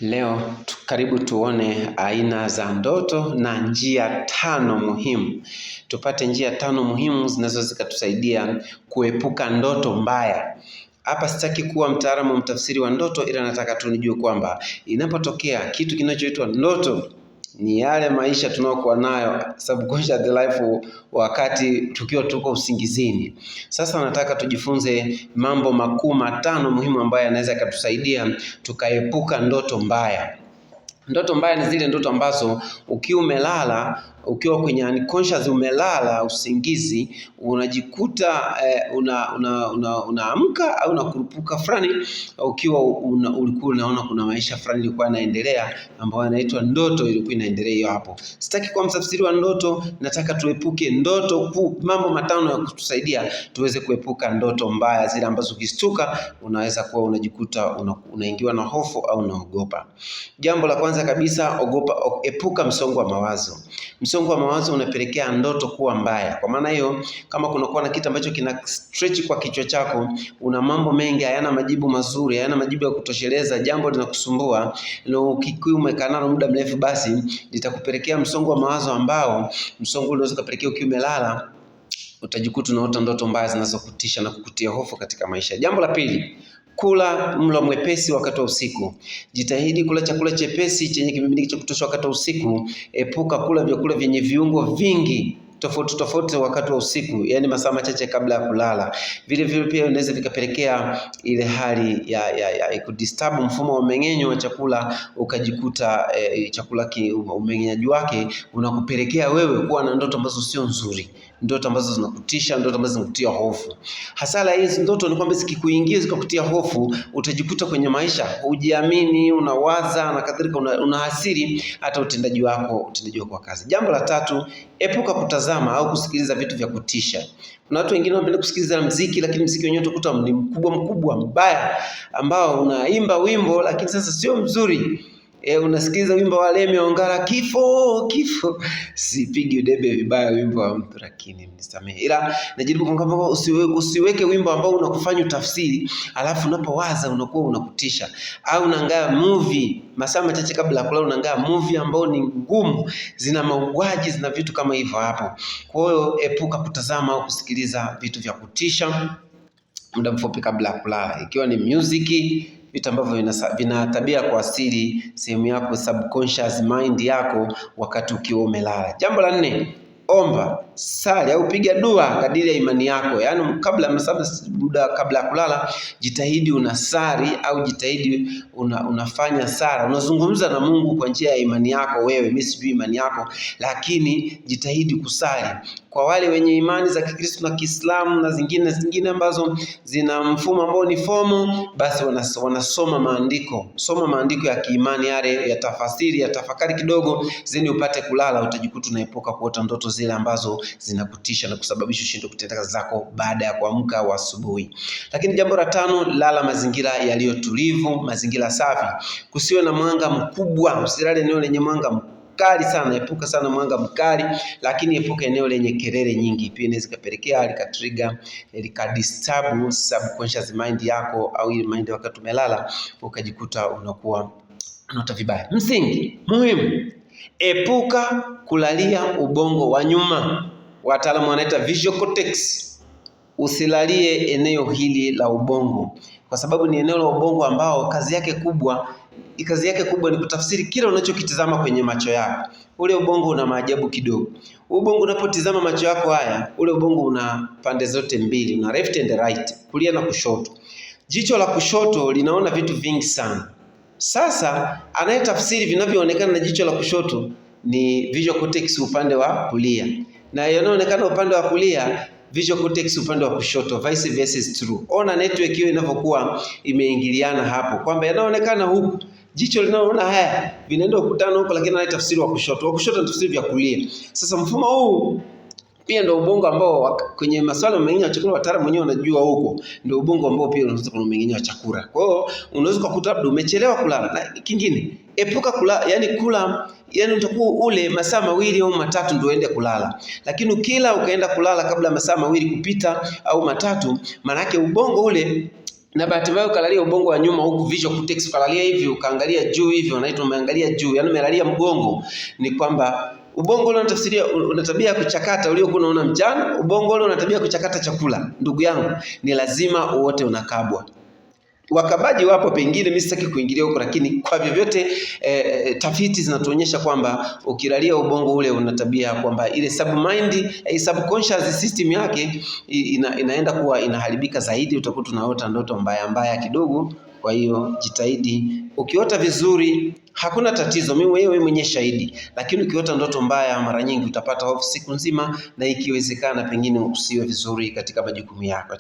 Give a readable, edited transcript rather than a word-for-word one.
Leo karibu tuone aina za ndoto na njia 5 muhimu. Tupate njia 5 muhimu zinaweza zikatusaidia kuepuka ndoto mbaya. Hapa sitaki kuwa mtaalamu mtafsiri wa ndoto, ila nataka tu nijue kwamba inapotokea kitu kinachoitwa ndoto ni yale maisha tunayokuwa nayo subconscious life wakati tukiwa tuko usingizini. Sasa nataka tujifunze mambo makuu 5 muhimu ambayo yanaweza kutusaidia tukaepuka ndoto mbaya. Ndoto mbaya ni zile ndoto ambazo ukiwa umelala, ukiwa kwenye unconscious umelala usingizi, unajikuta unaamka au unakurupuka fulani ukiwa ulikuwa unaona kuna maisha fulani yalikuwa yanaendelea ambayo yanaitwa ndoto ilikuwa inaendelea hiyo hapo. Sitaki kuwa mtafsiri wa ndoto, nataka tuepuke ndoto mambo 5 ya kutusaidia tuweze kuepuka ndoto mbaya zile ambazo ukistuka unaweza kuwa unajikuta unaingiwa na hofu au unaogopa. Jambo la kwanza kabisa, epuka msongo wa mawazo. Msongo wa mawazo unapelekea ndoto kuwa mbaya. Kwa maana hiyo, kama kunakuwa na kitu ambacho kina stretch kwa kichwa chako, una mambo mengi hayana majibu mazuri, hayana majibu ya kutosheleza, jambo linakusumbua, na ukiwa umekaa nalo muda mrefu, basi litakupelekea msongo wa mawazo ambao msongo unaweza kupelekea ukiwa umelala utajikuta unaota ndoto mbaya zinazokutisha na kukutia hofu katika maisha. Jambo la pili, kula mlo mwepesi wakati wa usiku. Jitahidi kula chakula chepesi chenye kimiminika cha kutosha wakati wa usiku. Epuka kula vyakula vyenye viungo vingi tofauti wakati wa usiku, yani masaa machache kabla ya kulala. Vile vile pia inaweza vikapelekea ile hali ya kudisturb mfumo wa mmeng'enyo wa chakula, ukajikuta chakula umeng'enyaji wake unakupelekea wewe kuwa na ndoto ambazo sio nzuri, ndoto ambazo zinakutisha, ndoto ambazo zinakutia hofu. Hasara hizi ndoto ni kwamba zikikuingia zikakutia hofu, utajikuta kwenye maisha hujiamini, unawaza na kadhalika, unahasiri hata utendaji wako wa kazi. Jambo la 3, epuka kutazama au kusikiliza vitu vya kutisha. Kuna watu wengine wanapenda kusikiliza muziki, lakini muziki wenyewe utakuta ni mkubwa mbaya, ambao unaimba wimbo lakini sasa sio mzuri. Unasikiliza wimbo wa Lemi Ongala, kifo. Sipigi udebe vibaya wimbo wa mtu, lakini mnisamehe. Ila najaribu kwamba usiweke wimbo ambao unakufanya utafsiri, alafu unapowaza unakuwa unakutisha. Au unaangalia movie masaa machache kabla ya kulala, unaangalia movie ambao ni ngumu, zina mauaji, zina vitu kama hivyo hapo. Kwa hiyo epuka kutazama au kusikiliza vitu vya kutisha muda mfupi kabla ya kulala. Ikiwa ni music, vitu ambavyo vina tabia kuasili sehemu yako subconscious mind yako wakati ukiwa umelala. Jambo la 4, omba, sali au piga dua kadiri ya imani yako. Yaani muda kabla ya kulala, jitahidi unasali au jitahidi unafanya sala, unazungumza na Mungu kwa njia ya imani yako wewe. Mimi sijui imani yako, lakini jitahidi kusali. Kwa wale wenye imani za Kikristo na Kiislamu na zingine ambazo zina mfumo ambao ni fomo, basi wanasoma maandiko. Soma maandiko ya kiimani yale, ya tafasiri, ya tafakari kidogo, zeni upate kulala, utajikuta unaepuka kuota ndoto zile ambazo zinakutisha na kusababisha ushindwe kutenda kazi zako baada ya kuamka au asubuhi. Lakini jambo la 5, lala mazingira yaliyo tulivu, mazingira safi. Kusiwe na mwanga mkubwa, usilale eneo lenye mwanga mkali sana, epuka sana mwanga mkali, lakini epuka eneo lenye kelele nyingi. Pia inaweza kupelekea likatrigger, likadisturb subconscious mind yako au ile mind wakati umelala, ukajikuta unakuwa unaota vibaya. Msingi muhimu, epuka kulalia ubongo wa nyuma. Wataalamu wanaita visual cortex. Usilalie eneo hili la ubongo, kwa sababu ni eneo la ubongo ambao kazi yake kubwa ni kutafsiri kila unachokitazama kwenye macho yako. Ule ubongo una maajabu kidogo. Ubongo unapotizama macho yako haya, ule ubongo una pande zote mbili, una left and right, kulia na kushoto. Jicho la kushoto linaona vitu vingi sana. Sasa anayetafsiri vinavyoonekana na jicho la kushoto ni visual cortex upande wa kulia, na yanayoonekana upande wa kulia visual cortex upande wa kushoto. Vice versa is true. Ona network hiyo inavyokuwa imeingiliana hapo, kwamba yanaonekana huku jicho linaona haya vinaenda kukutana huko, lakini anayetafsiri wa kushoto ni tafsiri vya kulia. Sasa mfumo huu pia ndio ubongo ambao kwenye masuala ya mmeng'enyo wa chakula, wataalamu wenyewe wanajua huko ndio ubongo ambao pia unaweza kuna mmeng'enyo wa chakula. Kwa hiyo unaweza kukuta labda umechelewa kulala. Na kingine, epuka kula, yani utakuwa ule masaa 2 au 3 ndio uende kulala. Lakini ukila ukaenda kulala kabla masaa 2 kupita au 3, maana yake ubongo ule na bahati mbaya ukalalia ubongo wa nyuma huku visual cortex, ukalalia hivi ukaangalia juu hivi, wanaitwa umeangalia juu, yani umelalia mgongo, ni kwamba ubongo ule unatafsiria una tabia ya kuchakata uliokuwa unaona mchana, ubongo ule una tabia ya kuchakata chakula. Ndugu yangu, ni lazima wote unakabwa. Wakabaji wapo, pengine mimi sitaki kuingilia huko, lakini kwa vyovyote tafiti zinatuonyesha kwamba ukilalia ubongo ule una tabia kwamba ile subconscious system yake inaenda kuwa inaharibika zaidi, utakuta unaota ndoto mbaya kidogo. Kwa hiyo jitahidi, ukiota vizuri hakuna tatizo, wewe mwenyewe shahidi, lakini ukiota ndoto mbaya mara nyingi utapata hofu siku nzima, na ikiwezekana pengine usiwe vizuri katika majukumu yako.